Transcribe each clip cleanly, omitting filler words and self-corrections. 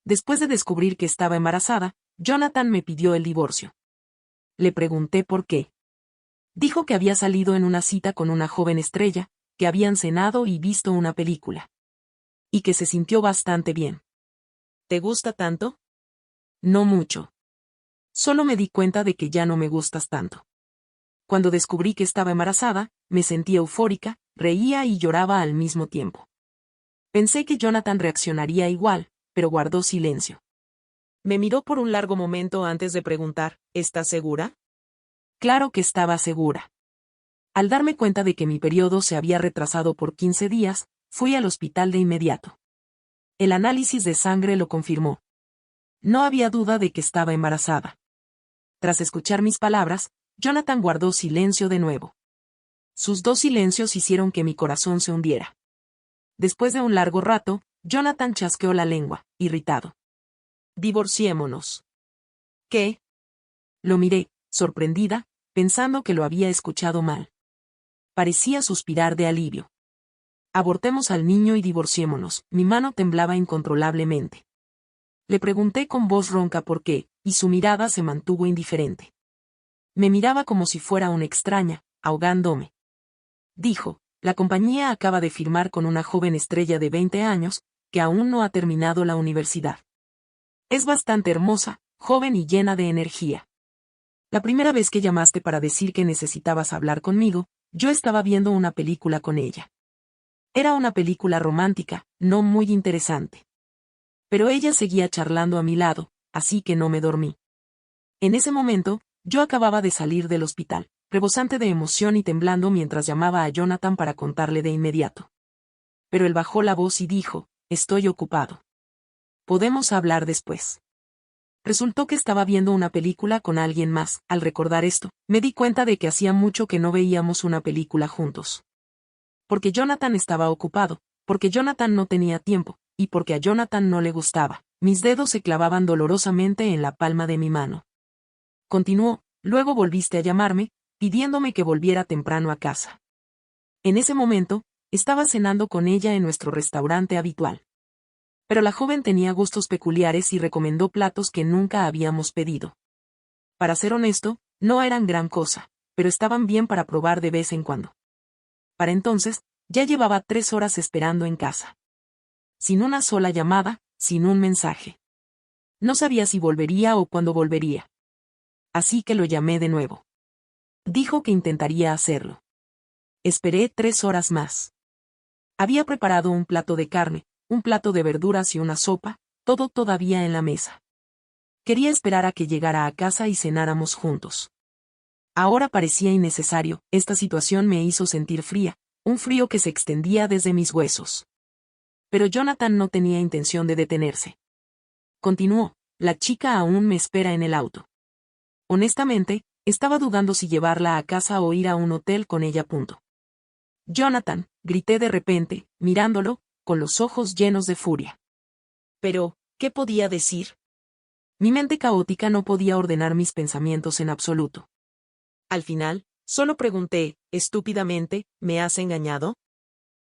después de descubrir que estaba embarazada, Jonathan me pidió el divorcio. Le pregunté por qué. Dijo que había salido en una cita con una joven estrella, que habían cenado y visto una película. Y que se sintió bastante bien. ¿Te gusta tanto? No mucho. Solo me di cuenta de que ya no me gustas tanto. Cuando descubrí que estaba embarazada, me sentí eufórica, reía y lloraba al mismo tiempo. Pensé que Jonathan reaccionaría igual, pero guardó silencio. Me miró por un largo momento antes de preguntar, ¿estás segura? Claro que estaba segura. Al darme cuenta de que mi periodo se había retrasado por 15 días, fui al hospital de inmediato. El análisis de sangre lo confirmó. No había duda de que estaba embarazada. Tras escuchar mis palabras, Jonathan guardó silencio de nuevo. Sus dos silencios hicieron que mi corazón se hundiera. Después de un largo rato, Jonathan chasqueó la lengua, irritado. Divorciémonos. ¿Qué? Lo miré, sorprendida, pensando que lo había escuchado mal. Parecía suspirar de alivio. Abortemos al niño y divorciémonos. Mi mano temblaba incontrolablemente. Le pregunté con voz ronca por qué, y su mirada se mantuvo indiferente. Me miraba como si fuera una extraña, ahogándome. Dijo, la compañía acaba de firmar con una joven estrella de 20 años, que aún no ha terminado la universidad. Es bastante hermosa, joven y llena de energía. La primera vez que llamaste para decir que necesitabas hablar conmigo, yo estaba viendo una película con ella. Era una película romántica, no muy interesante. Pero ella seguía charlando a mi lado, así que no me dormí. En ese momento, yo acababa de salir del hospital, rebosante de emoción y temblando mientras llamaba a Jonathan para contarle de inmediato. Pero él bajó la voz y dijo, estoy ocupado. Podemos hablar después. Resultó que estaba viendo una película con alguien más. Al recordar esto, me di cuenta de que hacía mucho que no veíamos una película juntos. Porque Jonathan estaba ocupado, porque Jonathan no tenía tiempo, y porque a Jonathan no le gustaba. Mis dedos se clavaban dolorosamente en la palma de mi mano. Continuó, luego volviste a llamarme, pidiéndome que volviera temprano a casa. En ese momento, estaba cenando con ella en nuestro restaurante habitual. Pero la joven tenía gustos peculiares y recomendó platos que nunca habíamos pedido. Para ser honesto, no eran gran cosa, pero estaban bien para probar de vez en cuando. Para entonces, ya llevaba 3 horas esperando en casa. Sin una sola llamada, sin un mensaje. No sabía si volvería o cuándo volvería. Así que lo llamé de nuevo. Dijo que intentaría hacerlo. Esperé 3 horas más. Había preparado un plato de carne, un plato de verduras y una sopa, todo todavía en la mesa. Quería esperar a que llegara a casa y cenáramos juntos. Ahora parecía innecesario, esta situación me hizo sentir fría, un frío que se extendía desde mis huesos. Pero Jonathan no tenía intención de detenerse. Continuó, la chica aún me espera en el auto. Honestamente, estaba dudando si llevarla a casa o ir a un hotel con ella. Jonathan, grité de repente, mirándolo, con los ojos llenos de furia. Pero, ¿qué podía decir? Mi mente caótica no podía ordenar mis pensamientos en absoluto. Al final, solo pregunté, estúpidamente, ¿me has engañado?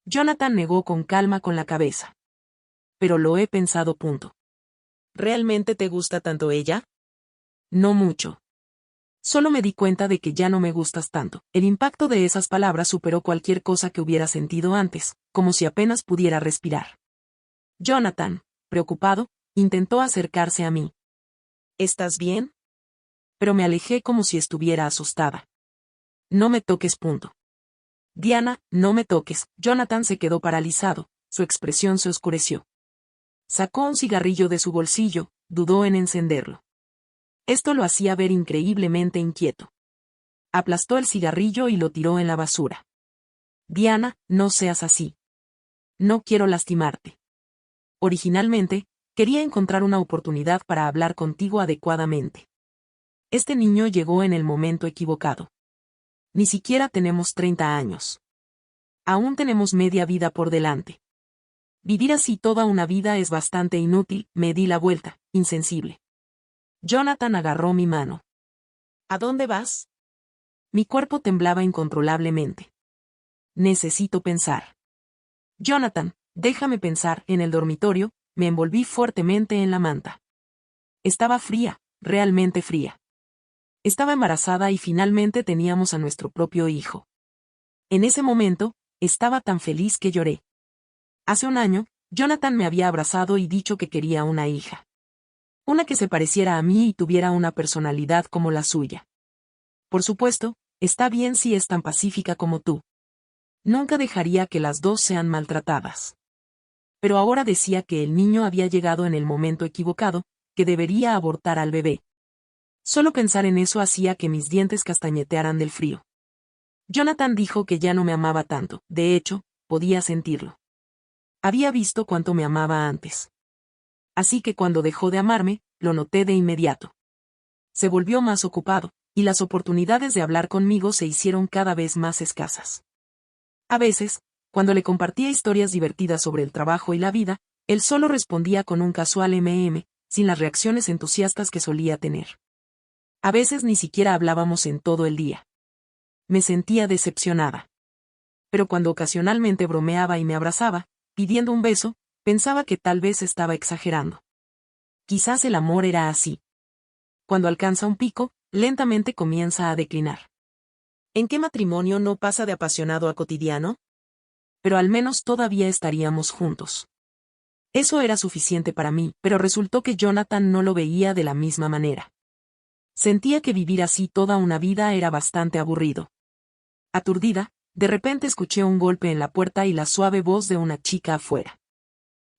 Jonathan negó con calma con la cabeza. Pero lo he pensado. ¿Realmente te gusta tanto ella? No mucho. Solo me di cuenta de que ya no me gustas tanto. El impacto de esas palabras superó cualquier cosa que hubiera sentido antes, como si apenas pudiera respirar. Jonathan, preocupado, intentó acercarse a mí. ¿Estás bien? Pero me alejé como si estuviera asustada. No me toques. Diana, no me toques. Jonathan se quedó paralizado, su expresión se oscureció. Sacó un cigarrillo de su bolsillo, dudó en encenderlo. Esto lo hacía ver increíblemente inquieto. Aplastó el cigarrillo y lo tiró en la basura. Diana, no seas así. No quiero lastimarte. Originalmente, quería encontrar una oportunidad para hablar contigo adecuadamente. Este niño llegó en el momento equivocado. Ni siquiera tenemos 30 años. Aún tenemos media vida por delante. Vivir así toda una vida es bastante inútil. Me di la vuelta, insensible. Jonathan agarró mi mano. ¿A dónde vas? Mi cuerpo temblaba incontrolablemente. Necesito pensar. Jonathan, déjame pensar. En el dormitorio, me envolví fuertemente en la manta. Estaba fría, realmente fría. Estaba embarazada y finalmente teníamos a nuestro propio hijo. En ese momento, estaba tan feliz que lloré. Hace un año, Jonathan me había abrazado y dicho que quería una hija. Una que se pareciera a mí y tuviera una personalidad como la suya. Por supuesto, está bien si es tan pacífica como tú. Nunca dejaría que las dos sean maltratadas. Pero ahora decía que el niño había llegado en el momento equivocado, que debería abortar al bebé. Solo pensar en eso hacía que mis dientes castañetearan del frío. Jonathan dijo que ya no me amaba tanto, de hecho, podía sentirlo. Había visto cuánto me amaba antes. Así que cuando dejó de amarme, lo noté de inmediato. Se volvió más ocupado, y las oportunidades de hablar conmigo se hicieron cada vez más escasas. A veces, cuando le compartía historias divertidas sobre el trabajo y la vida, él solo respondía con un casual sin las reacciones entusiastas que solía tener. A veces ni siquiera hablábamos en todo el día. Me sentía decepcionada. Pero cuando ocasionalmente bromeaba y me abrazaba, pidiendo un beso, pensaba que tal vez estaba exagerando. Quizás el amor era así. Cuando alcanza un pico, lentamente comienza a declinar. ¿En qué matrimonio no pasa de apasionado a cotidiano? Pero al menos todavía estaríamos juntos. Eso era suficiente para mí, pero resultó que Jonathan no lo veía de la misma manera. Sentía que vivir así toda una vida era bastante aburrido. Aturdida, de repente escuché un golpe en la puerta y la suave voz de una chica afuera.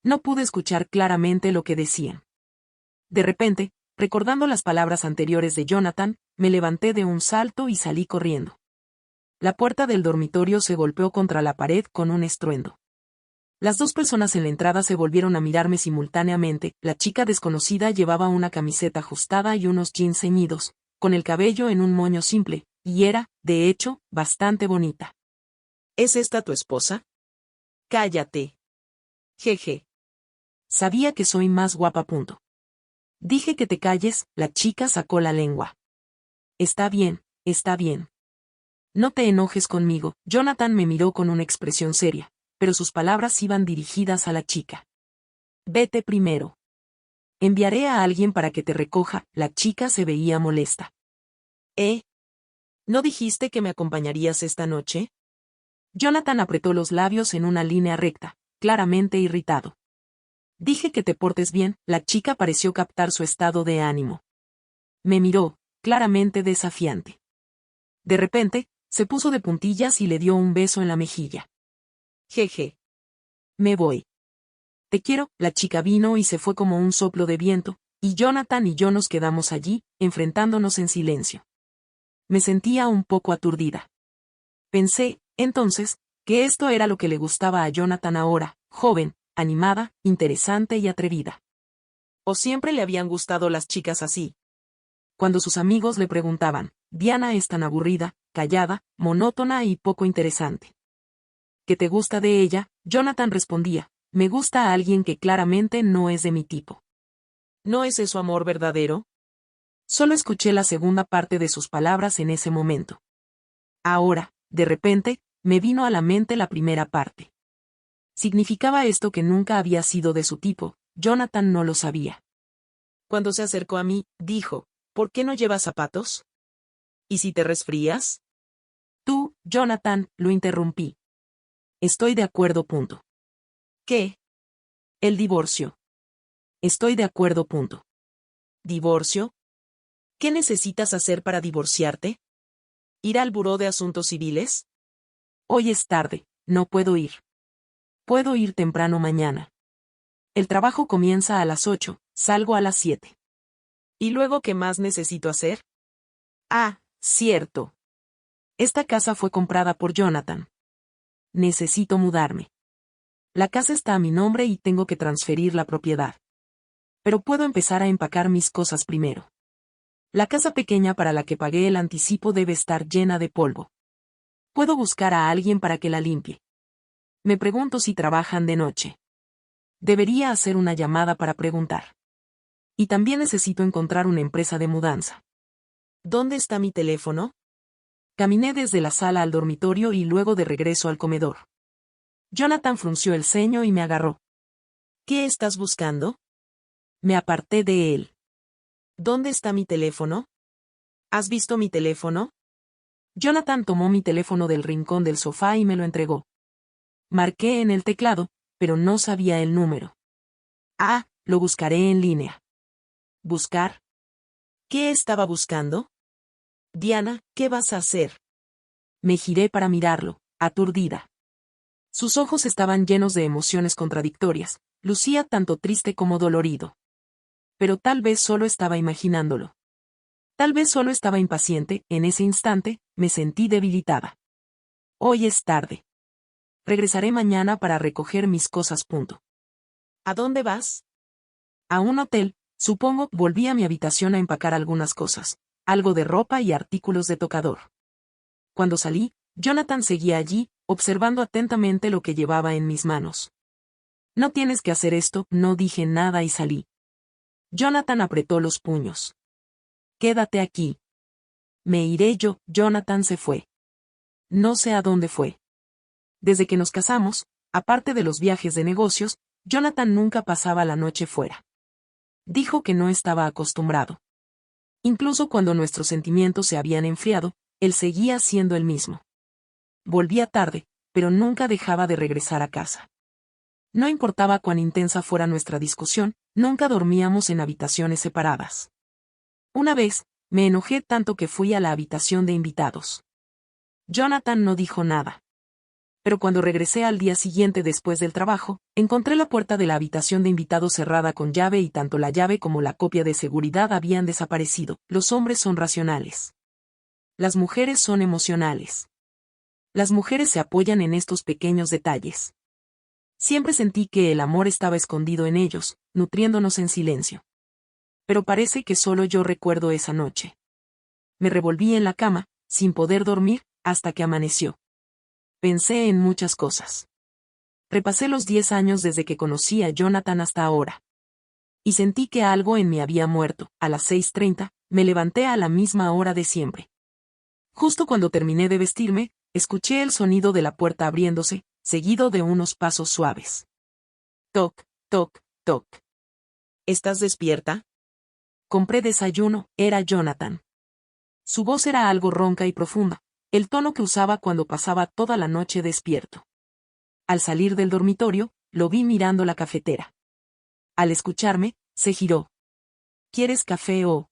No pude escuchar claramente lo que decían. De repente, recordando las palabras anteriores de Jonathan, me levanté de un salto y salí corriendo. La puerta del dormitorio se golpeó contra la pared con un estruendo. Las dos personas en la entrada se volvieron a mirarme simultáneamente. La chica desconocida llevaba una camiseta ajustada y unos jeans ceñidos, con el cabello en un moño simple, y era, de hecho, bastante bonita. ¿Es esta tu esposa? Cállate. Jeje. Sabía que soy más guapa. Dije que te calles, la chica sacó la lengua. Está bien, está bien. No te enojes conmigo. Jonathan me miró con una expresión seria, pero sus palabras iban dirigidas a la chica. Vete primero. Enviaré a alguien para que te recoja. La chica se veía molesta. ¿No dijiste que me acompañarías esta noche? Jonathan apretó los labios en una línea recta, claramente irritado. Dije que te portes bien. La chica pareció captar su estado de ánimo. Me miró, claramente desafiante. De repente, se puso de puntillas y le dio un beso en la mejilla. Jeje. Me voy. Te quiero. La chica vino y se fue como un soplo de viento, y Jonathan y yo nos quedamos allí, enfrentándonos en silencio. Me sentía un poco aturdida. Pensé, entonces, que esto era lo que le gustaba a Jonathan ahora, joven, animada, interesante y atrevida. ¿O siempre le habían gustado las chicas así? Cuando sus amigos le preguntaban, Diana es tan aburrida, callada, monótona y poco interesante. ¿Qué te gusta de ella? Jonathan respondía, me gusta a alguien que claramente no es de mi tipo. ¿No es eso amor verdadero? Solo escuché la segunda parte de sus palabras en ese momento. Ahora, de repente, me vino a la mente la primera parte. ¿Significaba esto que nunca había sido de su tipo? Jonathan no lo sabía. Cuando se acercó a mí, dijo, ¿por qué no llevas zapatos? ¿Y si te resfrías? Tú, Jonathan, lo interrumpí. Estoy de acuerdo. ¿Qué? El divorcio. Estoy de acuerdo. ¿Divorcio? ¿Qué necesitas hacer para divorciarte? ¿Ir al buró de asuntos civiles? Hoy es tarde, no puedo ir. Puedo ir temprano mañana. El trabajo comienza a las 8, salgo a las 7. ¿Y luego qué más necesito hacer? Ah, cierto. Esta casa fue comprada por Jonathan. Necesito mudarme. La casa está a mi nombre y tengo que transferir la propiedad. Pero puedo empezar a empacar mis cosas primero. La casa pequeña para la que pagué el anticipo debe estar llena de polvo. Puedo buscar a alguien para que la limpie. Me pregunto si trabajan de noche. Debería hacer una llamada para preguntar. Y también necesito encontrar una empresa de mudanza. ¿Dónde está mi teléfono? Caminé desde la sala al dormitorio y luego de regreso al comedor. Jonathan frunció el ceño y me agarró. ¿Qué estás buscando? Me aparté de él. ¿Dónde está mi teléfono? ¿Has visto mi teléfono? Jonathan tomó mi teléfono del rincón del sofá y me lo entregó. Marqué en el teclado, pero no sabía el número. Ah, lo buscaré en línea. ¿Buscar? ¿Qué estaba buscando? Diana, ¿qué vas a hacer? Me giré para mirarlo, aturdida. Sus ojos estaban llenos de emociones contradictorias, lucía tanto triste como dolorido. Pero tal vez solo estaba imaginándolo. Tal vez solo estaba impaciente, en ese instante, me sentí debilitada. Hoy es tarde. Regresaré mañana para recoger mis cosas. ¿A dónde vas? A un hotel, supongo. Volví a mi habitación a empacar algunas cosas, algo de ropa y artículos de tocador. Cuando salí, Jonathan seguía allí, observando atentamente lo que llevaba en mis manos. No tienes que hacer esto, no dije nada y salí. Jonathan apretó los puños. Quédate aquí. Me iré yo. Jonathan se fue. No sé a dónde fue. Desde que nos casamos, aparte de los viajes de negocios, Jonathan nunca pasaba la noche fuera. Dijo que no estaba acostumbrado. Incluso cuando nuestros sentimientos se habían enfriado, él seguía siendo el mismo. Volvía tarde, pero nunca dejaba de regresar a casa. No importaba cuán intensa fuera nuestra discusión, nunca dormíamos en habitaciones separadas. Una vez, me enojé tanto que fui a la habitación de invitados. Jonathan no dijo nada. Pero cuando regresé al día siguiente después del trabajo, encontré la puerta de la habitación de invitados cerrada con llave y tanto la llave como la copia de seguridad habían desaparecido. Los hombres son racionales. Las mujeres son emocionales. Las mujeres se apoyan en estos pequeños detalles. Siempre sentí que el amor estaba escondido en ellos, nutriéndonos en silencio. Pero parece que solo yo recuerdo esa noche. Me revolví en la cama, sin poder dormir, hasta que amaneció. Pensé en muchas cosas. Repasé los 10 años desde que conocí a Jonathan hasta ahora. Y sentí que algo en mí había muerto. A las 6:30, me levanté a la misma hora de siempre. Justo cuando terminé de vestirme, escuché el sonido de la puerta abriéndose, seguido de unos pasos suaves. Toc, toc, toc. ¿Estás despierta? Compré desayuno, era Jonathan. Su voz era algo ronca y profunda, el tono que usaba cuando pasaba toda la noche despierto. Al salir del dormitorio, lo vi mirando la cafetera. Al escucharme, se giró. ¿Quieres café o...?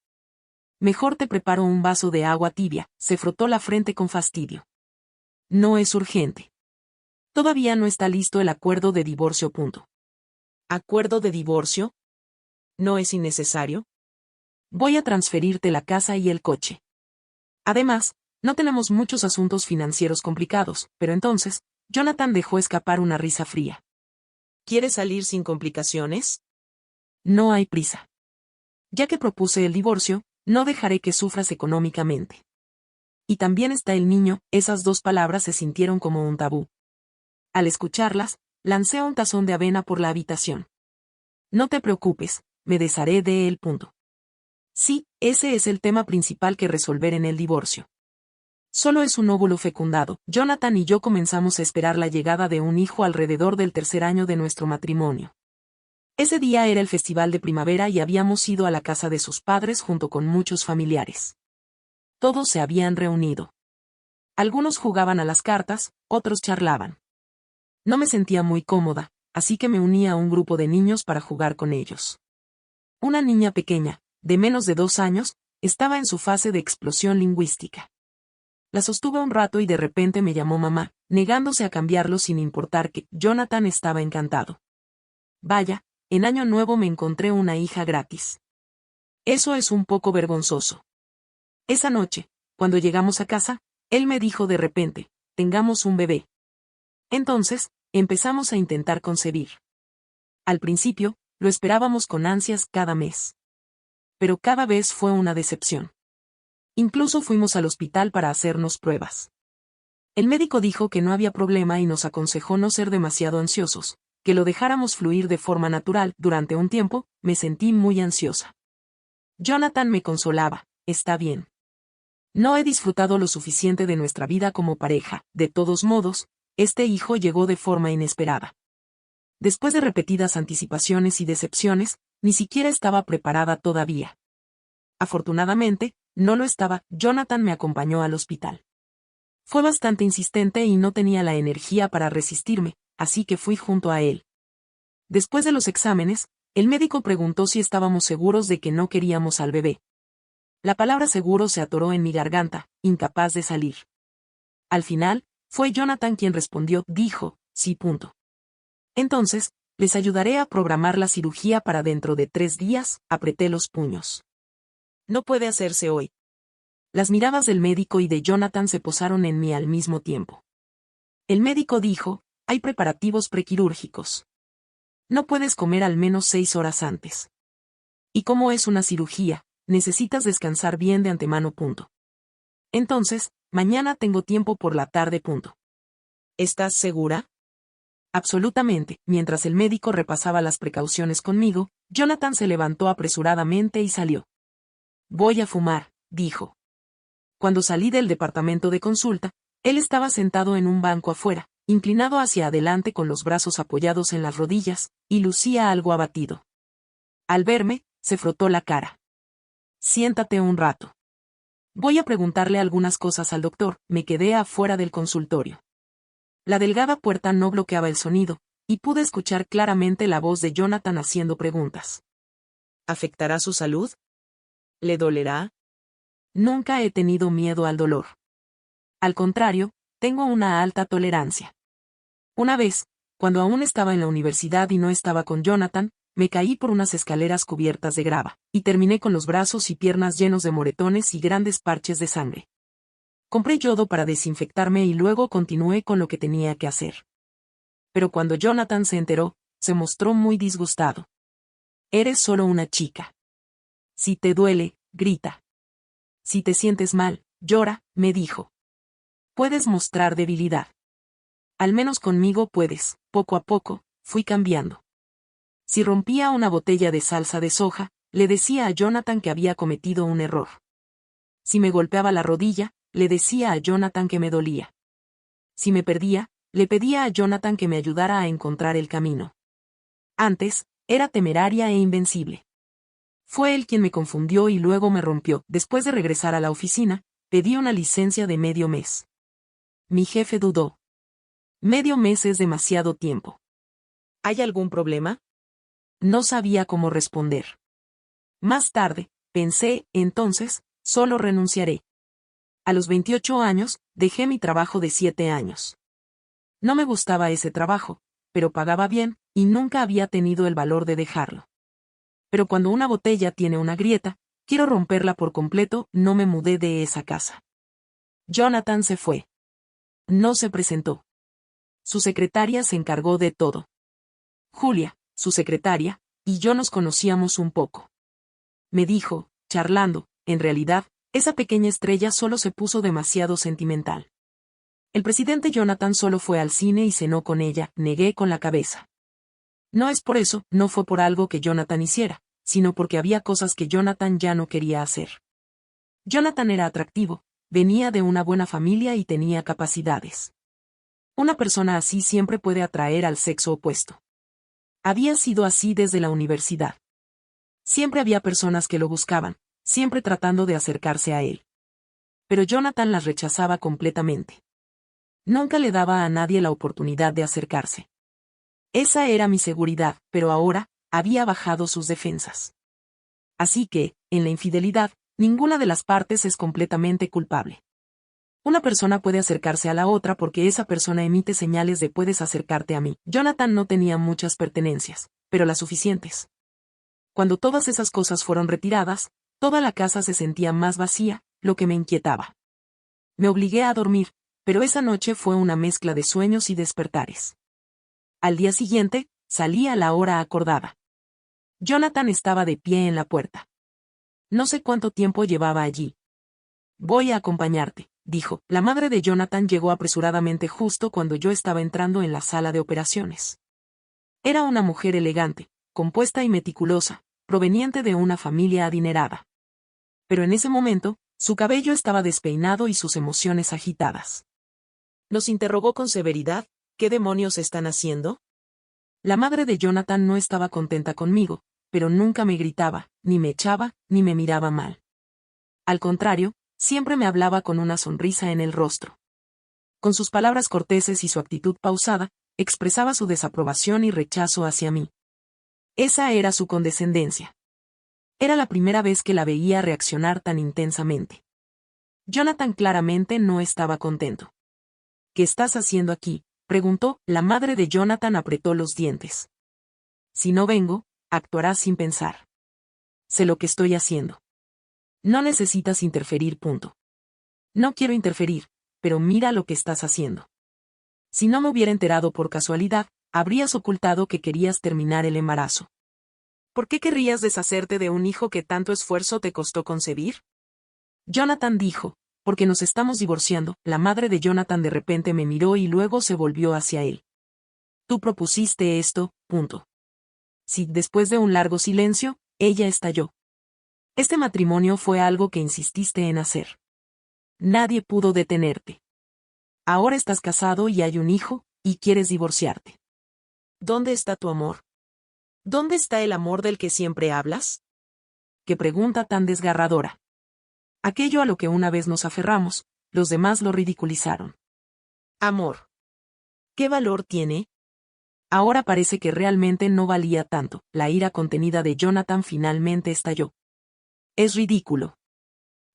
Mejor te preparo un vaso de agua tibia, se frotó la frente con fastidio. No es urgente. Todavía no está listo el acuerdo de divorcio. ¿Acuerdo de divorcio? ¿No es innecesario? Voy a transferirte la casa y el coche. Además, no tenemos muchos asuntos financieros complicados, pero entonces, Jonathan dejó escapar una risa fría. ¿Quieres salir sin complicaciones? No hay prisa. Ya que propuse el divorcio, no dejaré que sufras económicamente. Y también está el niño. Esas dos palabras se sintieron como un tabú. Al escucharlas, lancé un tazón de avena por la habitación. No te preocupes, me desharé de él. Sí, ese es el tema principal que resolver en el divorcio. Solo es un óvulo fecundado. Jonathan y yo comenzamos a esperar la llegada de un hijo alrededor del 3er año de nuestro matrimonio. Ese día era el festival de primavera y habíamos ido a la casa de sus padres junto con muchos familiares. Todos se habían reunido. Algunos jugaban a las cartas, otros charlaban. No me sentía muy cómoda, así que me uní a un grupo de niños para jugar con ellos. Una niña pequeña, de menos de 2 años, estaba en su fase de explosión lingüística. La sostuve un rato y de repente me llamó mamá, negándose a cambiarlo sin importar que Jonathan estaba encantado. Vaya, en Año Nuevo me encontré una hija gratis. Eso es un poco vergonzoso. Esa noche, cuando llegamos a casa, él me dijo de repente, tengamos un bebé. Entonces, empezamos a intentar concebir. Al principio, lo esperábamos con ansias cada mes. Pero cada vez fue una decepción. Incluso fuimos al hospital para hacernos pruebas. El médico dijo que no había problema y nos aconsejó no ser demasiado ansiosos, que lo dejáramos fluir de forma natural. Durante un tiempo, me sentí muy ansiosa. Jonathan me consolaba, está bien. No he disfrutado lo suficiente de nuestra vida como pareja. De todos modos, este hijo llegó de forma inesperada. Después de repetidas anticipaciones y decepciones, ni siquiera estaba preparada todavía. Afortunadamente, no lo estaba. Jonathan me acompañó al hospital. Fue bastante insistente y no tenía la energía para resistirme, así que fui junto a él. Después de los exámenes, el médico preguntó si estábamos seguros de que no queríamos al bebé. La palabra seguro se atoró en mi garganta, incapaz de salir. Al final, fue Jonathan quien respondió, dijo, sí. Entonces, les ayudaré a programar la cirugía para dentro de 3 días, apreté los puños. No puede hacerse hoy. Las miradas del médico y de Jonathan se posaron en mí al mismo tiempo. El médico dijo, hay preparativos prequirúrgicos. No puedes comer al menos 6 horas antes. Y como es una cirugía, necesitas descansar bien de antemano. Entonces, mañana tengo tiempo por la tarde. ¿Estás segura? Absolutamente. Mientras el médico repasaba las precauciones conmigo, Jonathan se levantó apresuradamente y salió. Voy a fumar, dijo. Cuando salí del departamento de consulta, él estaba sentado en un banco afuera, inclinado hacia adelante con los brazos apoyados en las rodillas, y lucía algo abatido. Al verme, se frotó la cara. Siéntate un rato. Voy a preguntarle algunas cosas al doctor. Me quedé afuera del consultorio. La delgada puerta no bloqueaba el sonido, y pude escuchar claramente la voz de Jonathan haciendo preguntas. ¿Afectará su salud? ¿Le dolerá? Nunca he tenido miedo al dolor. Al contrario, tengo una alta tolerancia. Una vez, cuando aún estaba en la universidad y no estaba con Jonathan, me caí por unas escaleras cubiertas de grava, y terminé con los brazos y piernas llenos de moretones y grandes parches de sangre. Compré yodo para desinfectarme y luego continué con lo que tenía que hacer. Pero cuando Jonathan se enteró, se mostró muy disgustado. Eres solo una chica. Si te duele, grita. Si te sientes mal, llora, me dijo. Puedes mostrar debilidad. Al menos conmigo puedes. Poco a poco, fui cambiando. Si rompía una botella de salsa de soja, le decía a Jonathan que había cometido un error. Si me golpeaba la rodilla, le decía a Jonathan que me dolía. Si me perdía, le pedía a Jonathan que me ayudara a encontrar el camino. Antes, era temeraria e invencible. Fue él quien me confundió y luego me rompió. Después de regresar a la oficina, pedí una licencia de medio mes. Mi jefe dudó. Medio mes es demasiado tiempo. ¿Hay algún problema? No sabía cómo responder. Más tarde, pensé, entonces, solo renunciaré. A los 28 años, dejé mi trabajo de 7 años. No me gustaba ese trabajo, pero pagaba bien, y nunca había tenido el valor de dejarlo. Pero cuando una botella tiene una grieta, quiero romperla por completo. No me mudé de esa casa. Jonathan se fue. No se presentó. Su secretaria se encargó de todo. Julia, su secretaria, y yo nos conocíamos un poco. Me dijo, charlando, en realidad, esa pequeña estrella solo se puso demasiado sentimental. El presidente Jonathan solo fue al cine y cenó con ella, negué con la cabeza. No es por eso, no fue por algo que Jonathan hiciera, sino porque había cosas que Jonathan ya no quería hacer. Jonathan era atractivo, venía de una buena familia y tenía capacidades. Una persona así siempre puede atraer al sexo opuesto. Había sido así desde la universidad. Siempre había personas que lo buscaban, siempre tratando de acercarse a él. Pero Jonathan las rechazaba completamente. Nunca le daba a nadie la oportunidad de acercarse. Esa era mi seguridad, pero ahora, había bajado sus defensas. Así que, en la infidelidad, ninguna de las partes es completamente culpable. Una persona puede acercarse a la otra porque esa persona emite señales de puedes acercarte a mí. Jonathan no tenía muchas pertenencias, pero las suficientes. Cuando todas esas cosas fueron retiradas, toda la casa se sentía más vacía, lo que me inquietaba. Me obligué a dormir, pero esa noche fue una mezcla de sueños y despertares. Al día siguiente, salí a la hora acordada. Jonathan estaba de pie en la puerta. No sé cuánto tiempo llevaba allí. Voy a acompañarte, dijo. La madre de Jonathan llegó apresuradamente justo cuando yo estaba entrando en la sala de operaciones. Era una mujer elegante, compuesta y meticulosa, proveniente de una familia adinerada. Pero en ese momento, su cabello estaba despeinado y sus emociones agitadas. Nos interrogó con severidad, ¿qué demonios están haciendo? La madre de Jonathan no estaba contenta conmigo, pero nunca me gritaba, ni me echaba, ni me miraba mal. Al contrario, siempre me hablaba con una sonrisa en el rostro. Con sus palabras corteses y su actitud pausada, expresaba su desaprobación y rechazo hacia mí. Esa era su condescendencia. Era la primera vez que la veía reaccionar tan intensamente. Jonathan claramente no estaba contento. ¿Qué estás haciendo aquí?, preguntó. La madre de Jonathan apretó los dientes. Si no vengo, actuarás sin pensar. Sé lo que estoy haciendo. No necesitas interferir. No quiero interferir, pero mira lo que estás haciendo. Si no me hubiera enterado por casualidad, habrías ocultado que querías terminar el embarazo. ¿Por qué querrías deshacerte de un hijo que tanto esfuerzo te costó concebir? Jonathan dijo, porque nos estamos divorciando. La madre de Jonathan de repente me miró y luego se volvió hacia él. Tú propusiste esto. Sí, después de un largo silencio, ella estalló. Este matrimonio fue algo que insististe en hacer. Nadie pudo detenerte. Ahora estás casado y hay un hijo, y quieres divorciarte. ¿Dónde está tu amor? ¿Dónde está el amor del que siempre hablas? Qué pregunta tan desgarradora. Aquello a lo que una vez nos aferramos, los demás lo ridiculizaron. Amor. ¿Qué valor tiene? Ahora parece que realmente no valía tanto. La ira contenida de Jonathan finalmente estalló. Es ridículo.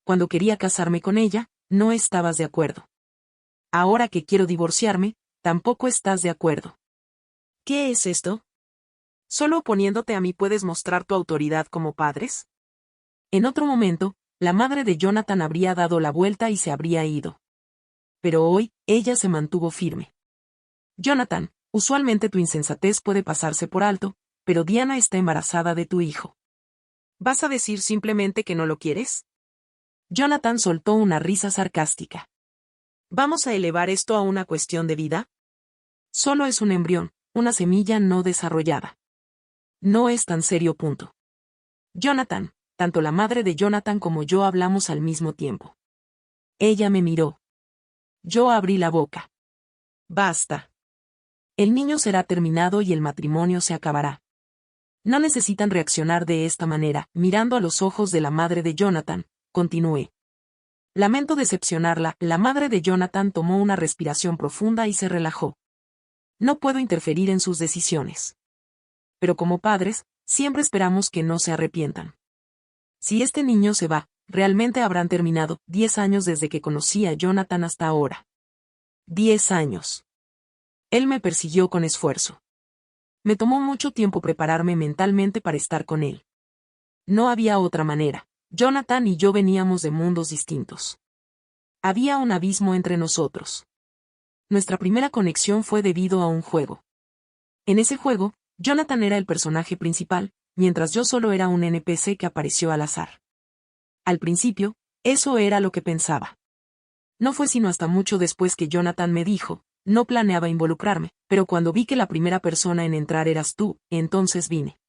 Cuando quería casarme con ella, no estabas de acuerdo. Ahora que quiero divorciarme, tampoco estás de acuerdo. ¿Qué es esto? ¿Solo oponiéndote a mí puedes mostrar tu autoridad como padres? En otro momento, la madre de Jonathan habría dado la vuelta y se habría ido. Pero hoy, ella se mantuvo firme. Jonathan, usualmente tu insensatez puede pasarse por alto, pero Diana está embarazada de tu hijo. ¿Vas a decir simplemente que no lo quieres? Jonathan soltó una risa sarcástica. ¿Vamos a elevar esto a una cuestión de vida? Solo es un embrión, una semilla no desarrollada. No es tan serio. Jonathan, tanto la madre de Jonathan como yo hablamos al mismo tiempo. Ella me miró. Yo abrí la boca. Basta. El niño será terminado y el matrimonio se acabará. No necesitan reaccionar de esta manera. Mirando a los ojos de la madre de Jonathan, continué. Lamento decepcionarla. La madre de Jonathan tomó una respiración profunda y se relajó. No puedo interferir en sus decisiones. Pero como padres, siempre esperamos que no se arrepientan. Si este niño se va, realmente habrán terminado 10 años desde que conocí a Jonathan hasta ahora. 10 años. Él me persiguió con esfuerzo. Me tomó mucho tiempo prepararme mentalmente para estar con él. No había otra manera. Jonathan y yo veníamos de mundos distintos. Había un abismo entre nosotros. Nuestra primera conexión fue debido a un juego. En ese juego, Jonathan era el personaje principal, mientras yo solo era un NPC que apareció al azar. Al principio, eso era lo que pensaba. No fue sino hasta mucho después que Jonathan me dijo, no planeaba involucrarme, pero cuando vi que la primera persona en entrar eras tú, entonces vine.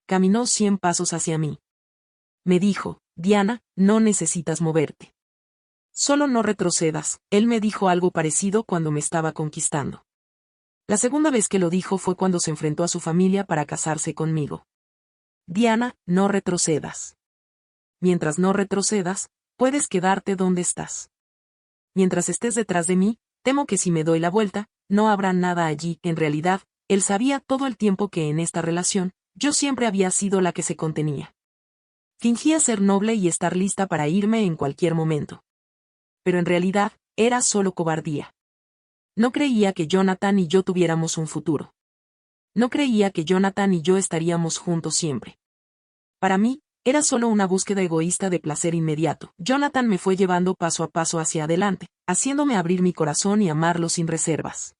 Caminó 100 pasos hacia mí. Me dijo, Diana, no necesitas moverte. Solo no retrocedas. Él me dijo algo parecido cuando me estaba conquistando. La segunda vez que lo dijo fue cuando se enfrentó a su familia para casarse conmigo. Diana, no retrocedas. Mientras no retrocedas, puedes quedarte donde estás. Mientras estés detrás de mí, temo que si me doy la vuelta, no habrá nada allí. En realidad, él sabía todo el tiempo que en esta relación, yo siempre había sido la que se contenía. Fingía ser noble y estar lista para irme en cualquier momento. Pero en realidad, era solo cobardía. No creía que Jonathan y yo tuviéramos un futuro. No creía que Jonathan y yo estaríamos juntos siempre. Para mí, era solo una búsqueda egoísta de placer inmediato. Jonathan me fue llevando paso a paso hacia adelante, haciéndome abrir mi corazón y amarlo sin reservas.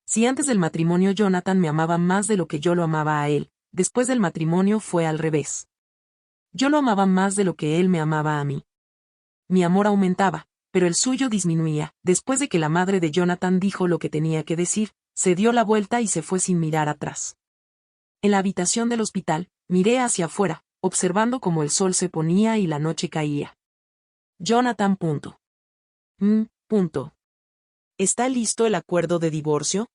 Si antes del matrimonio Jonathan me amaba más de lo que yo lo amaba a él, después del matrimonio fue al revés. Yo lo amaba más de lo que él me amaba a mí. Mi amor aumentaba, pero el suyo disminuía. Después de que la madre de Jonathan dijo lo que tenía que decir, se dio la vuelta y se fue sin mirar atrás. En la habitación del hospital, miré hacia afuera, observando cómo el sol se ponía y la noche caía. Jonathan. ¿Está listo el acuerdo de divorcio?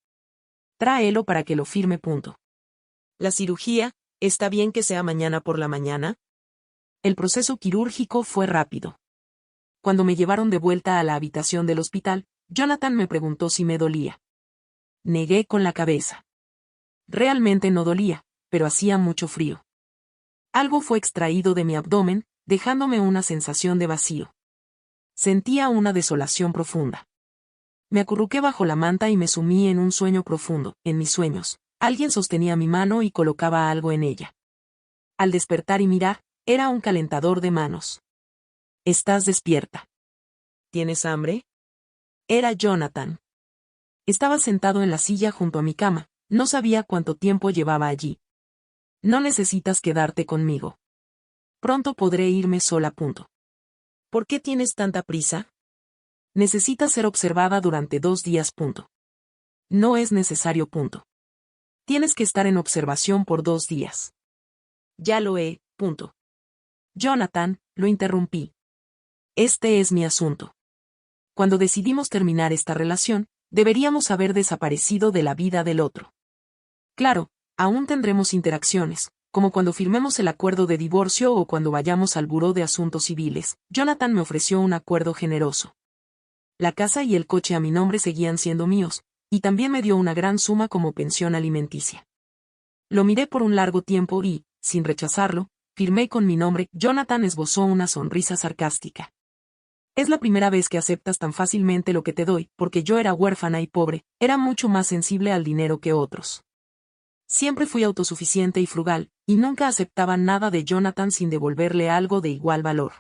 Tráelo para que lo firme. La cirugía, ¿está bien que sea mañana por la mañana? El proceso quirúrgico fue rápido. Cuando me llevaron de vuelta a la habitación del hospital, Jonathan me preguntó si me dolía. Negué con la cabeza. Realmente no dolía, pero hacía mucho frío. Algo fue extraído de mi abdomen, dejándome una sensación de vacío. Sentía una desolación profunda. Me acurruqué bajo la manta y me sumí en un sueño profundo. En mis sueños, alguien sostenía mi mano y colocaba algo en ella. Al despertar y mirar, era un calentador de manos. ¿Estás despierta? ¿Tienes hambre? Era Jonathan. Estaba sentado en la silla junto a mi cama, no sabía cuánto tiempo llevaba allí. No necesitas quedarte conmigo. Pronto podré irme sola. ¿Por qué tienes tanta prisa? Necesitas ser observada durante 2 días. No es necesario. Tienes que estar en observación por 2 días. Ya lo he. Jonathan, lo interrumpí. Este es mi asunto. Cuando decidimos terminar esta relación, deberíamos haber desaparecido de la vida del otro. Claro, aún tendremos interacciones, como cuando firmemos el acuerdo de divorcio o cuando vayamos al Buró de Asuntos Civiles. Jonathan me ofreció un acuerdo generoso. La casa y el coche a mi nombre seguían siendo míos, y también me dio una gran suma como pensión alimenticia. Lo miré por un largo tiempo y, sin rechazarlo, firmé con mi nombre. Jonathan esbozó una sonrisa sarcástica. Es la primera vez que aceptas tan fácilmente lo que te doy, porque yo era huérfana y pobre, era mucho más sensible al dinero que otros. Siempre fui autosuficiente y frugal, y nunca aceptaba nada de Jonathan sin devolverle algo de igual valor.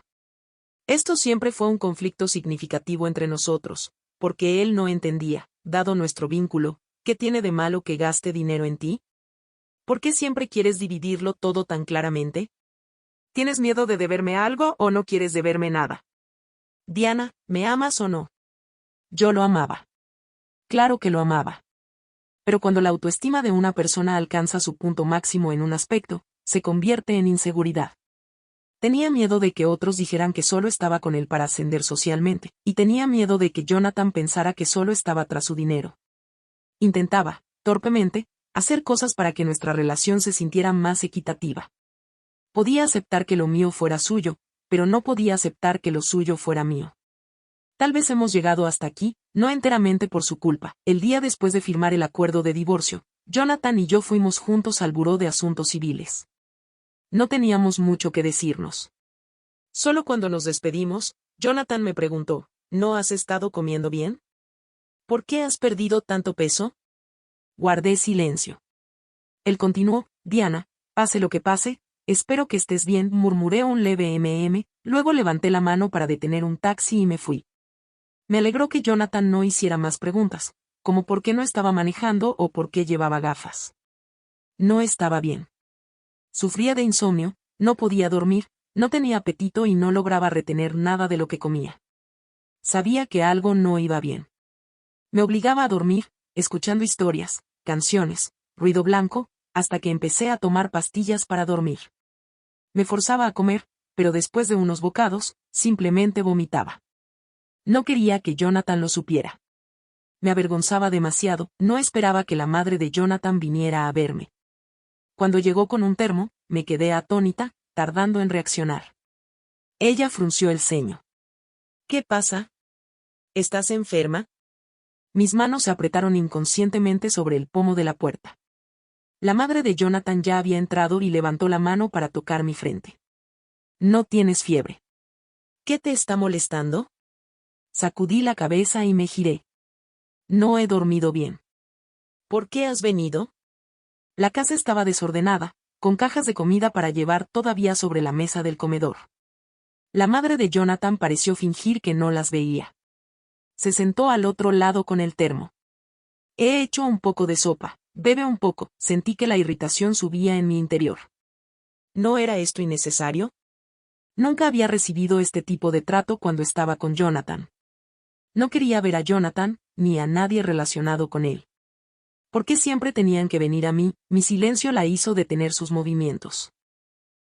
Esto siempre fue un conflicto significativo entre nosotros, porque él no entendía, dado nuestro vínculo, ¿qué tiene de malo que gaste dinero en ti? ¿Por qué siempre quieres dividirlo todo tan claramente? ¿Tienes miedo de deberme algo o no quieres deberme nada? Diana, ¿me amas o no? Yo lo amaba. Claro que lo amaba. Pero cuando la autoestima de una persona alcanza su punto máximo en un aspecto, se convierte en inseguridad. Tenía miedo de que otros dijeran que solo estaba con él para ascender socialmente, y tenía miedo de que Jonathan pensara que solo estaba tras su dinero. Intentaba, torpemente, hacer cosas para que nuestra relación se sintiera más equitativa. Podía aceptar que lo mío fuera suyo, pero no podía aceptar que lo suyo fuera mío. Tal vez hemos llegado hasta aquí, no enteramente por su culpa. El día después de firmar el acuerdo de divorcio, Jonathan y yo fuimos juntos al Buró de Asuntos Civiles. No teníamos mucho que decirnos. Solo cuando nos despedimos, Jonathan me preguntó, ¿no has estado comiendo bien? ¿Por qué has perdido tanto peso? Guardé silencio. Él continuó, Diana, pase lo que pase, espero que estés bien, murmuré un leve luego levanté la mano para detener un taxi y me fui. Me alegró que Jonathan no hiciera más preguntas, como por qué no estaba manejando o por qué llevaba gafas. No estaba bien. Sufría de insomnio, no podía dormir, no tenía apetito y no lograba retener nada de lo que comía. Sabía que algo no iba bien. Me obligaba a dormir, escuchando historias, canciones, ruido blanco, hasta que empecé a tomar pastillas para dormir. Me forzaba a comer, pero después de unos bocados, simplemente vomitaba. No quería que Jonathan lo supiera. Me avergonzaba demasiado, no esperaba que la madre de Jonathan viniera a verme. Cuando llegó con un termo, me quedé atónita, tardando en reaccionar. Ella frunció el ceño. ¿Qué pasa? ¿Estás enferma? Mis manos se apretaron inconscientemente sobre el pomo de la puerta. La madre de Jonathan ya había entrado y levantó la mano para tocar mi frente. No tienes fiebre. ¿Qué te está molestando? Sacudí la cabeza y me giré. No he dormido bien. ¿Por qué has venido? La casa estaba desordenada, con cajas de comida para llevar todavía sobre la mesa del comedor. La madre de Jonathan pareció fingir que no las veía. Se sentó al otro lado con el termo. He hecho un poco de sopa, bebe un poco, sentí que la irritación subía en mi interior. ¿No era esto innecesario? Nunca había recibido este tipo de trato cuando estaba con Jonathan. No quería ver a Jonathan, ni a nadie relacionado con él. ¿Por qué siempre tenían que venir a mí? Mi silencio la hizo detener sus movimientos.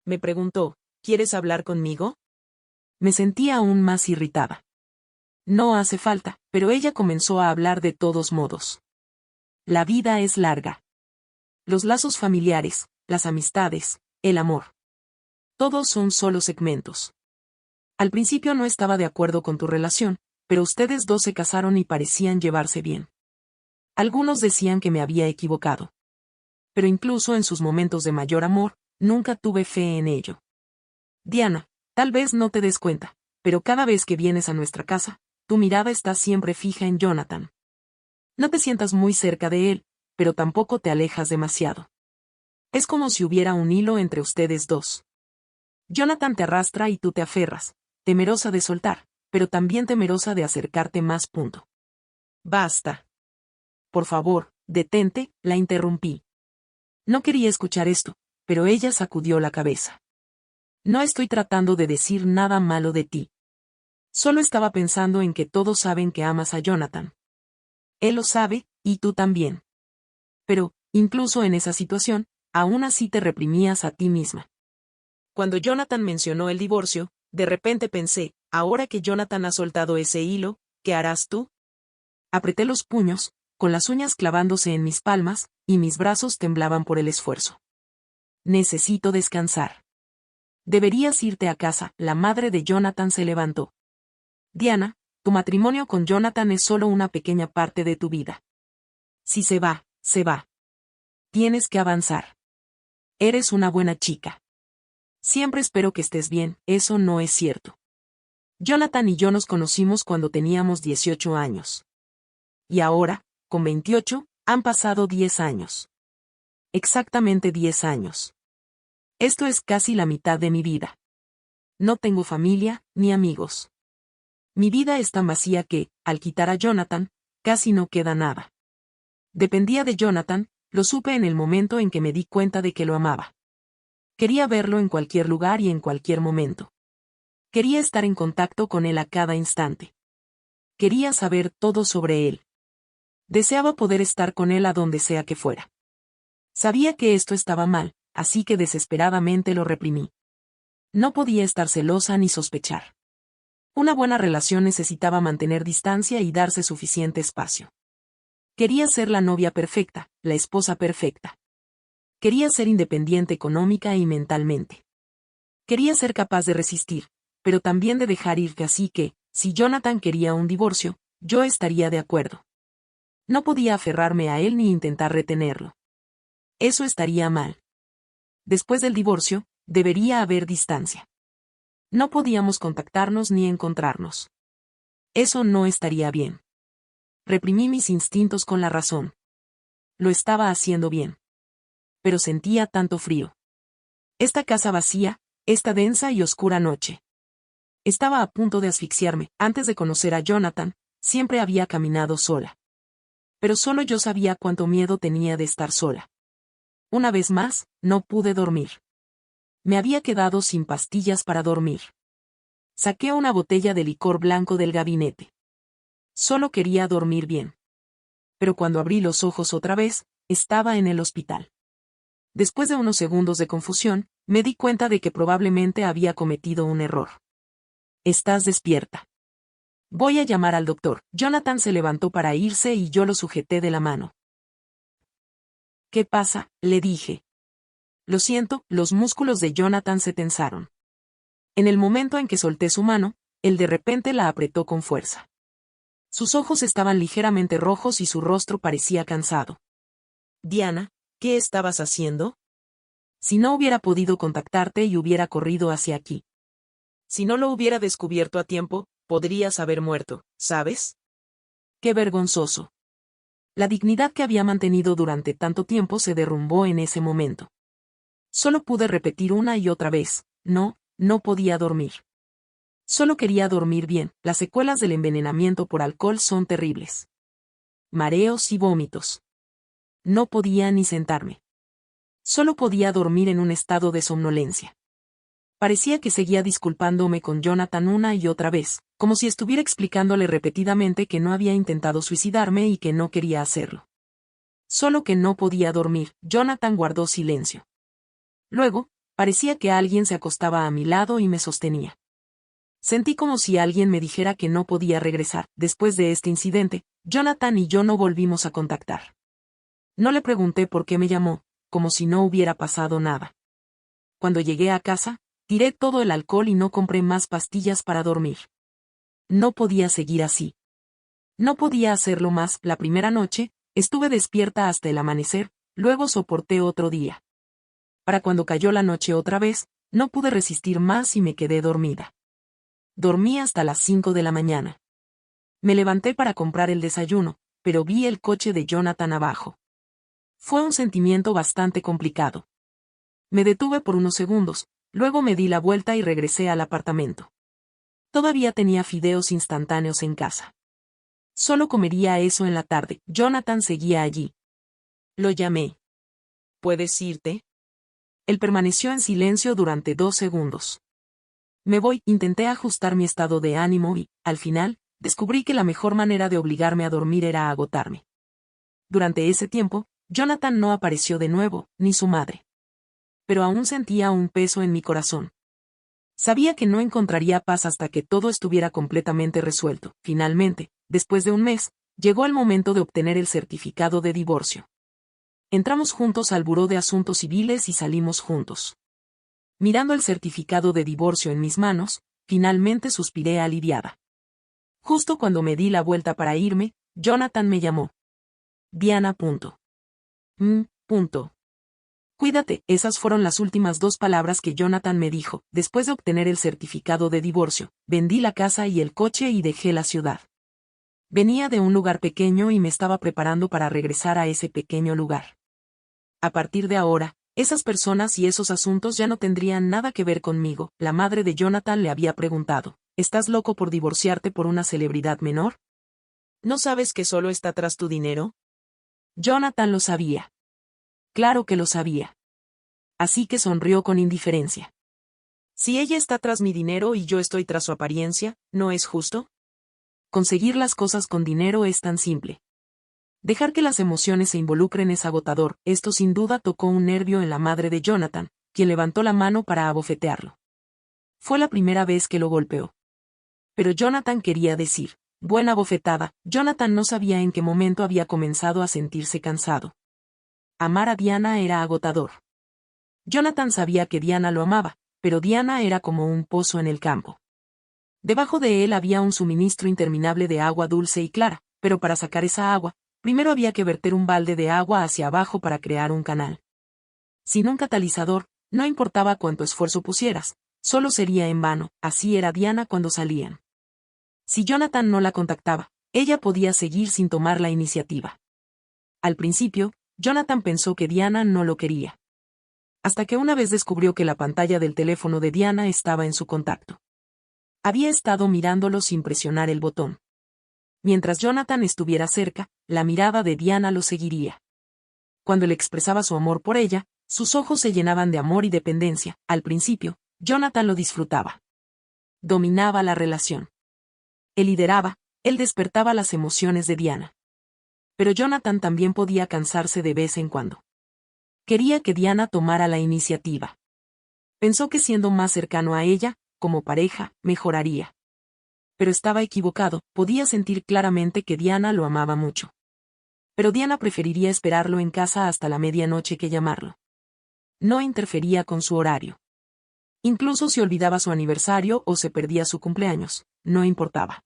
Me preguntó, ¿quieres hablar conmigo? Me sentía aún más irritada. No hace falta, pero ella comenzó a hablar de todos modos. La vida es larga. Los lazos familiares, las amistades, el amor. Todos son solo segmentos. Al principio no estaba de acuerdo con tu relación, pero ustedes dos se casaron y parecían llevarse bien. Algunos decían que me había equivocado. Pero incluso en sus momentos de mayor amor, nunca tuve fe en ello. Diana, tal vez no te des cuenta, pero cada vez que vienes a nuestra casa, tu mirada está siempre fija en Jonathan. No te sientas muy cerca de él, pero tampoco te alejas demasiado. Es como si hubiera un hilo entre ustedes dos. Jonathan te arrastra y tú te aferras, temerosa de soltar, pero también temerosa de acercarte más. Basta. Por favor, detente, la interrumpí. No quería escuchar esto, pero ella sacudió la cabeza. No estoy tratando de decir nada malo de ti. Solo estaba pensando en que todos saben que amas a Jonathan. Él lo sabe, y tú también. Pero, incluso en esa situación, aún así te reprimías a ti misma. Cuando Jonathan mencionó el divorcio, de repente pensé, ahora que Jonathan ha soltado ese hilo, ¿qué harás tú? Apreté los puños, con las uñas clavándose en mis palmas, y mis brazos temblaban por el esfuerzo. Necesito descansar. Deberías irte a casa. La madre de Jonathan se levantó. Diana, tu matrimonio con Jonathan es solo una pequeña parte de tu vida. Si se va, se va. Tienes que avanzar. Eres una buena chica. Siempre espero que estés bien. Eso no es cierto. Jonathan y yo nos conocimos cuando teníamos 18 años. Y ahora, con 28, han pasado 10 años. Exactamente 10 años. Esto es casi la mitad de mi vida. No tengo familia, ni amigos. Mi vida es tan vacía que, al quitar a Jonathan, casi no queda nada. Dependía de Jonathan, lo supe en el momento en que me di cuenta de que lo amaba. Quería verlo en cualquier lugar y en cualquier momento. Quería estar en contacto con él a cada instante. Quería saber todo sobre él. Deseaba poder estar con él a donde sea que fuera. Sabía que esto estaba mal, así que desesperadamente lo reprimí. No podía estar celosa ni sospechar. Una buena relación necesitaba mantener distancia y darse suficiente espacio. Quería ser la novia perfecta, la esposa perfecta. Quería ser independiente económica y mentalmente. Quería ser capaz de resistir, pero también de dejar ir, así que, si Jonathan quería un divorcio, yo estaría de acuerdo. No podía aferrarme a él ni intentar retenerlo. Eso estaría mal. Después del divorcio, debería haber distancia. No podíamos contactarnos ni encontrarnos. Eso no estaría bien. Reprimí mis instintos con la razón. Lo estaba haciendo bien. Pero sentía tanto frío. Esta casa vacía, esta densa y oscura noche. Estaba a punto de asfixiarme. Antes de conocer a Jonathan, siempre había caminado sola. Pero solo yo sabía cuánto miedo tenía de estar sola. Una vez más, no pude dormir. Me había quedado sin pastillas para dormir. Saqué una botella de licor blanco del gabinete. Solo quería dormir bien. Pero cuando abrí los ojos otra vez, estaba en el hospital. Después de unos segundos de confusión, me di cuenta de que probablemente había cometido un error. ¿Estás despierta? Voy a llamar al doctor. Jonathan se levantó para irse y yo lo sujeté de la mano. ¿Qué pasa?, le dije. Lo siento, los músculos de Jonathan se tensaron. En el momento en que solté su mano, él de repente la apretó con fuerza. Sus ojos estaban ligeramente rojos y su rostro parecía cansado. Diana, ¿qué estabas haciendo? Si no hubiera podido contactarte y hubiera corrido hacia aquí. Si no lo hubiera descubierto a tiempo, podrías haber muerto, ¿sabes? Qué vergonzoso. La dignidad que había mantenido durante tanto tiempo se derrumbó en ese momento. Solo pude repetir una y otra vez, no podía dormir. Solo quería dormir bien. Las secuelas del envenenamiento por alcohol son terribles. Mareos y vómitos. No podía ni sentarme. Solo podía dormir en un estado de somnolencia. Parecía que seguía disculpándome con Jonathan una y otra vez, como si estuviera explicándole repetidamente que no había intentado suicidarme y que no quería hacerlo. Solo que no podía dormir. Jonathan guardó silencio. Luego, parecía que alguien se acostaba a mi lado y me sostenía. Sentí como si alguien me dijera que no podía regresar. Después de este incidente, Jonathan y yo no volvimos a contactar. No le pregunté por qué me llamó, como si no hubiera pasado nada. Cuando llegué a casa, tiré todo el alcohol y no compré más pastillas para dormir. No podía seguir así. No podía hacerlo más. La primera noche, estuve despierta hasta el amanecer, luego soporté otro día. Para cuando cayó la noche otra vez, no pude resistir más y me quedé dormida. Dormí hasta las 5 de la mañana. Me levanté para comprar el desayuno, pero vi el coche de Jonathan abajo. Fue un sentimiento bastante complicado. Me detuve por unos segundos, luego me di la vuelta y regresé al apartamento. Todavía tenía fideos instantáneos en casa. Solo comería eso en la tarde. Jonathan seguía allí. Lo llamé. ¿Puedes irte? Él permaneció en silencio durante 2 segundos. Me voy. Intenté ajustar mi estado de ánimo y, al final, descubrí que la mejor manera de obligarme a dormir era agotarme. Durante ese tiempo, Jonathan no apareció de nuevo, ni su madre. Pero aún sentía un peso en mi corazón. Sabía que no encontraría paz hasta que todo estuviera completamente resuelto. Finalmente, después de un mes, llegó el momento de obtener el certificado de divorcio. Entramos juntos al Buró de Asuntos Civiles y salimos juntos. Mirando el certificado de divorcio en mis manos, finalmente suspiré aliviada. Justo cuando me di la vuelta para irme, Jonathan me llamó. Diana. Cuídate, esas fueron las últimas 2 palabras que Jonathan me dijo. Después de obtener el certificado de divorcio, vendí la casa y el coche y dejé la ciudad. Venía de un lugar pequeño y me estaba preparando para regresar a ese pequeño lugar. A partir de ahora, esas personas y esos asuntos ya no tendrían nada que ver conmigo. La madre de Jonathan le había preguntado, ¿estás loco por divorciarte por una celebridad menor? ¿No sabes que solo está tras tu dinero? Jonathan lo sabía. Claro que lo sabía. Así que sonrió con indiferencia. Si ella está tras mi dinero y yo estoy tras su apariencia, ¿no es justo? Conseguir las cosas con dinero es tan simple. Dejar que las emociones se involucren es agotador. Esto sin duda tocó un nervio en la madre de Jonathan, quien levantó la mano para abofetearlo. Fue la primera vez que lo golpeó. Pero Jonathan quería decir, buena bofetada. Jonathan no sabía en qué momento había comenzado a sentirse cansado. Amar a Diana era agotador. Jonathan sabía que Diana lo amaba, pero Diana era como un pozo en el campo. Debajo de él había un suministro interminable de agua dulce y clara, pero para sacar esa agua, primero había que verter un balde de agua hacia abajo para crear un canal. Sin un catalizador, no importaba cuánto esfuerzo pusieras, solo sería en vano. Así era Diana cuando salían. Si Jonathan no la contactaba, ella podía seguir sin tomar la iniciativa. Al principio, Jonathan pensó que Diana no lo quería. Hasta que una vez descubrió que la pantalla del teléfono de Diana estaba en su contacto. Había estado mirándolo sin presionar el botón. Mientras Jonathan estuviera cerca, la mirada de Diana lo seguiría. Cuando le expresaba su amor por ella, sus ojos se llenaban de amor y dependencia. Al principio, Jonathan lo disfrutaba. Dominaba la relación. Él lideraba, él despertaba las emociones de Diana. Pero Jonathan también podía cansarse de vez en cuando. Quería que Diana tomara la iniciativa. Pensó que siendo más cercano a ella, como pareja, mejoraría. Pero estaba equivocado, podía sentir claramente que Diana lo amaba mucho. Pero Diana preferiría esperarlo en casa hasta la medianoche que llamarlo. No interfería con su horario. Incluso si olvidaba su aniversario o se perdía su cumpleaños, no importaba.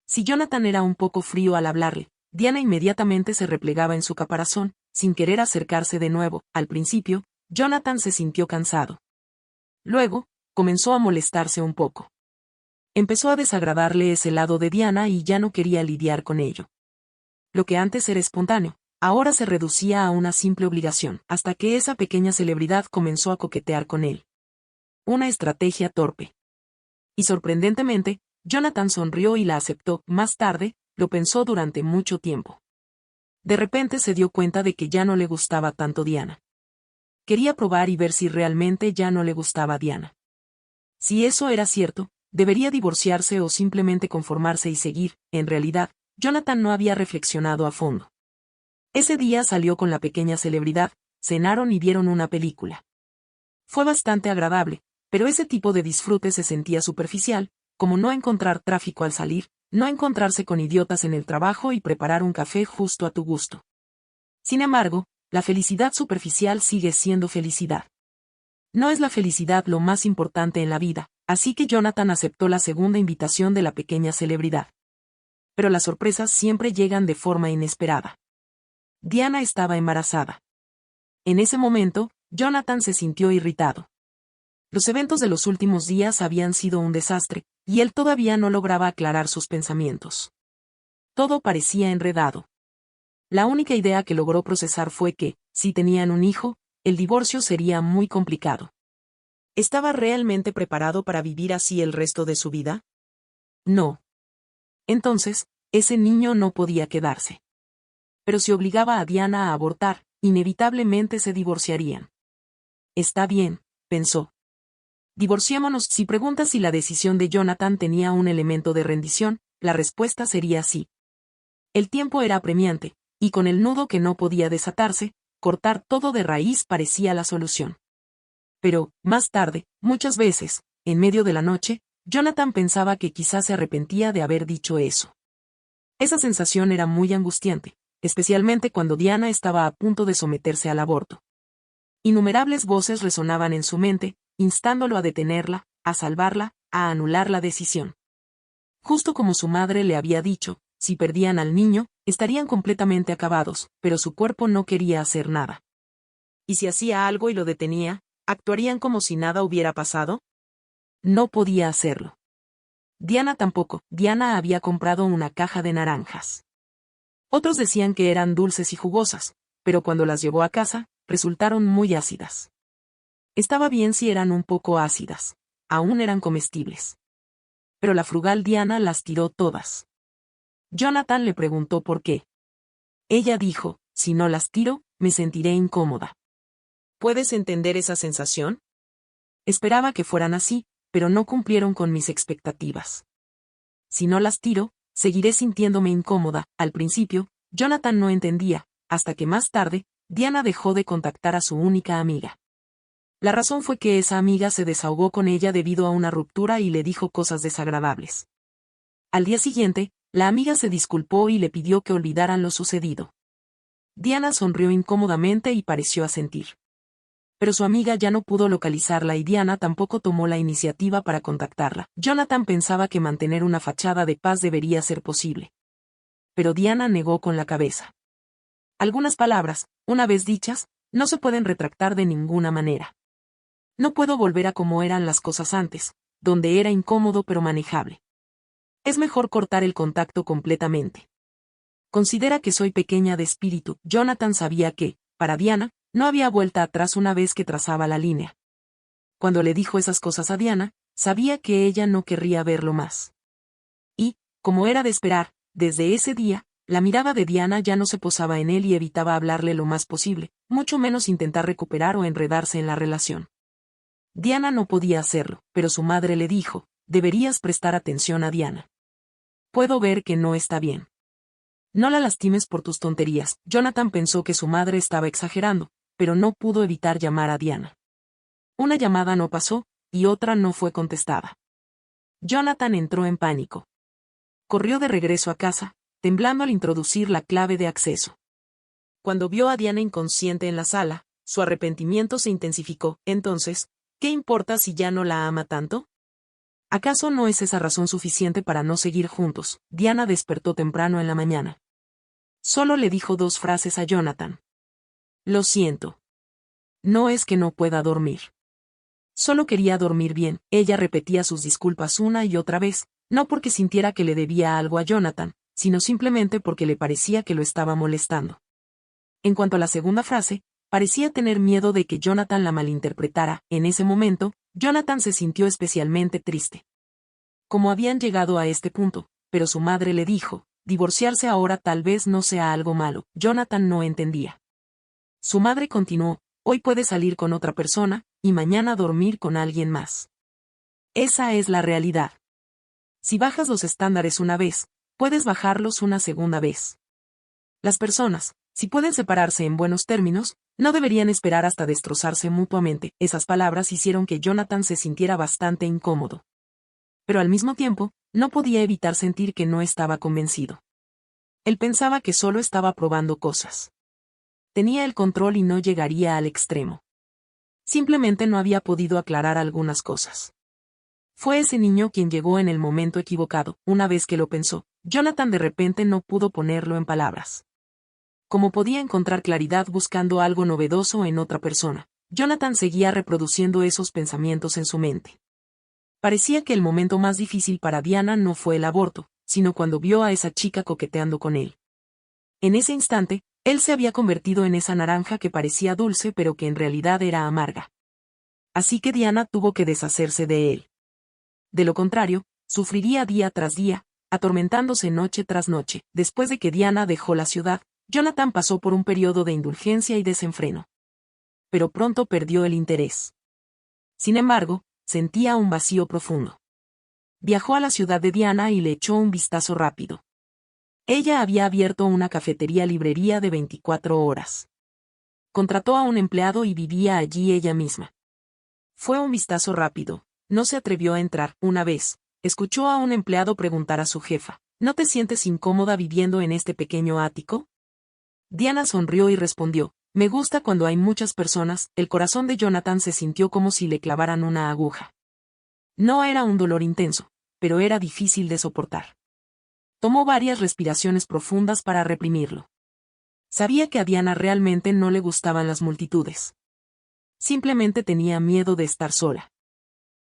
Si Jonathan era un poco frío al hablarle, Diana inmediatamente se replegaba en su caparazón, sin querer acercarse de nuevo. Al principio, Jonathan se sintió cansado. Luego, comenzó a molestarse un poco. Empezó a desagradarle ese lado de Diana y ya no quería lidiar con ello. Lo que antes era espontáneo, ahora se reducía a una simple obligación, hasta que esa pequeña celebridad comenzó a coquetear con él. Una estrategia torpe. Y sorprendentemente, Jonathan sonrió y la aceptó. Más tarde, lo pensó durante mucho tiempo. De repente se dio cuenta de que ya no le gustaba tanto Diana. Quería probar y ver si realmente ya no le gustaba Diana. Si eso era cierto, debería divorciarse o simplemente conformarse y seguir. En realidad, Jonathan no había reflexionado a fondo. Ese día salió con la pequeña celebridad, cenaron y vieron una película. Fue bastante agradable, pero ese tipo de disfrute se sentía superficial, como no encontrar tráfico al salir, no encontrarse con idiotas en el trabajo y preparar un café justo a tu gusto. Sin embargo, la felicidad superficial sigue siendo felicidad. No es la felicidad lo más importante en la vida, así que Jonathan aceptó la segunda invitación de la pequeña celebridad. Pero las sorpresas siempre llegan de forma inesperada. Diana estaba embarazada. En ese momento, Jonathan se sintió irritado. Los eventos de los últimos días habían sido un desastre, y él todavía no lograba aclarar sus pensamientos. Todo parecía enredado. La única idea que logró procesar fue que, si tenían un hijo, el divorcio sería muy complicado. ¿Estaba realmente preparado para vivir así el resto de su vida? No. Entonces, ese niño no podía quedarse. Pero si obligaba a Diana a abortar, inevitablemente se divorciarían. Está bien, pensó. Divorciémonos. Si preguntas si la decisión de Jonathan tenía un elemento de rendición, la respuesta sería sí. El tiempo era apremiante, y con el nudo que no podía desatarse, cortar todo de raíz parecía la solución. Pero, más tarde, muchas veces, en medio de la noche, Jonathan pensaba que quizás se arrepentía de haber dicho eso. Esa sensación era muy angustiante, especialmente cuando Diana estaba a punto de someterse al aborto. Innumerables voces resonaban en su mente, instándolo a detenerla, a salvarla, a anular la decisión. Justo como su madre le había dicho, si perdían al niño, estarían completamente acabados, pero su cuerpo no quería hacer nada. ¿Y si hacía algo y lo detenía, actuarían como si nada hubiera pasado? No podía hacerlo. Diana tampoco. Diana había comprado una caja de naranjas. Otros decían que eran dulces y jugosas, pero cuando las llevó a casa, resultaron muy ácidas. Estaba bien si eran un poco ácidas. Aún eran comestibles. Pero la frugal Diana las tiró todas. Jonathan le preguntó por qué. Ella dijo, si no las tiro, me sentiré incómoda. ¿Puedes entender esa sensación? Esperaba que fueran así, pero no cumplieron con mis expectativas. Si no las tiro, seguiré sintiéndome incómoda. Al principio, Jonathan no entendía, hasta que más tarde, Diana dejó de contactar a su única amiga. La razón fue que esa amiga se desahogó con ella debido a una ruptura y le dijo cosas desagradables. Al día siguiente, la amiga se disculpó y le pidió que olvidaran lo sucedido. Diana sonrió incómodamente y pareció asentir. Pero su amiga ya no pudo localizarla y Diana tampoco tomó la iniciativa para contactarla. Jonathan pensaba que mantener una fachada de paz debería ser posible. Pero Diana negó con la cabeza. Algunas palabras, una vez dichas, no se pueden retractar de ninguna manera. No puedo volver a como eran las cosas antes, donde era incómodo pero manejable. Es mejor cortar el contacto completamente. Considera que soy pequeña de espíritu. Jonathan sabía que, para Diana, no había vuelta atrás una vez que trazaba la línea. Cuando le dijo esas cosas a Diana, sabía que ella no querría verlo más. Y, como era de esperar, desde ese día, la mirada de Diana ya no se posaba en él y evitaba hablarle lo más posible, mucho menos intentar recuperar o enredarse en la relación. Diana no podía hacerlo, pero su madre le dijo, deberías prestar atención a Diana. Puedo ver que no está bien. No la lastimes por tus tonterías. Jonathan pensó que su madre estaba exagerando, pero no pudo evitar llamar a Diana. Una llamada no pasó, y otra no fue contestada. Jonathan entró en pánico. Corrió de regreso a casa, temblando al introducir la clave de acceso. Cuando vio a Diana inconsciente en la sala, su arrepentimiento se intensificó. Entonces, ¿qué importa si ya no la ama tanto? ¿Acaso no es esa razón suficiente para no seguir juntos? Diana despertó temprano en la mañana. Solo le dijo 2 frases a Jonathan. Lo siento. No es que no pueda dormir. Solo quería dormir bien. Ella repetía sus disculpas una y otra vez, no porque sintiera que le debía algo a Jonathan, sino simplemente porque le parecía que lo estaba molestando. En cuanto a la segunda frase, parecía tener miedo de que Jonathan la malinterpretara. En ese momento, Jonathan se sintió especialmente triste. Como habían llegado a este punto, pero su madre le dijo, divorciarse ahora tal vez no sea algo malo. Jonathan no entendía. Su madre continuó, hoy puedes salir con otra persona, y mañana dormir con alguien más. Esa es la realidad. Si bajas los estándares una vez, puedes bajarlos una segunda vez. Las personas, si pueden separarse en buenos términos, no deberían esperar hasta destrozarse mutuamente. Esas palabras hicieron que Jonathan se sintiera bastante incómodo. Pero al mismo tiempo, no podía evitar sentir que no estaba convencido. Él pensaba que solo estaba probando cosas. Tenía el control y no llegaría al extremo. Simplemente no había podido aclarar algunas cosas. Fue ese niño quien llegó en el momento equivocado. Una vez que lo pensó, Jonathan de repente no pudo ponerlo en palabras. Como podía encontrar claridad buscando algo novedoso en otra persona, Jonathan seguía reproduciendo esos pensamientos en su mente. Parecía que el momento más difícil para Diana no fue el aborto, sino cuando vio a esa chica coqueteando con él. En ese instante, él se había convertido en esa naranja que parecía dulce pero que en realidad era amarga. Así que Diana tuvo que deshacerse de él. De lo contrario, sufriría día tras día, atormentándose noche tras noche. Después de que Diana dejó la ciudad, Jonathan pasó por un periodo de indulgencia y desenfreno. Pero pronto perdió el interés. Sin embargo, sentía un vacío profundo. Viajó a la ciudad de Diana y le echó un vistazo rápido. Ella había abierto una cafetería-librería de 24 horas. Contrató a un empleado y vivía allí ella misma. Fue un vistazo rápido, no se atrevió a entrar. Una vez, escuchó a un empleado preguntar a su jefa, ¿no te sientes incómoda viviendo en este pequeño ático? Diana sonrió y respondió, me gusta cuando hay muchas personas. El corazón de Jonathan se sintió como si le clavaran una aguja. No era un dolor intenso, pero era difícil de soportar. Tomó varias respiraciones profundas para reprimirlo. Sabía que a Diana realmente no le gustaban las multitudes. Simplemente tenía miedo de estar sola.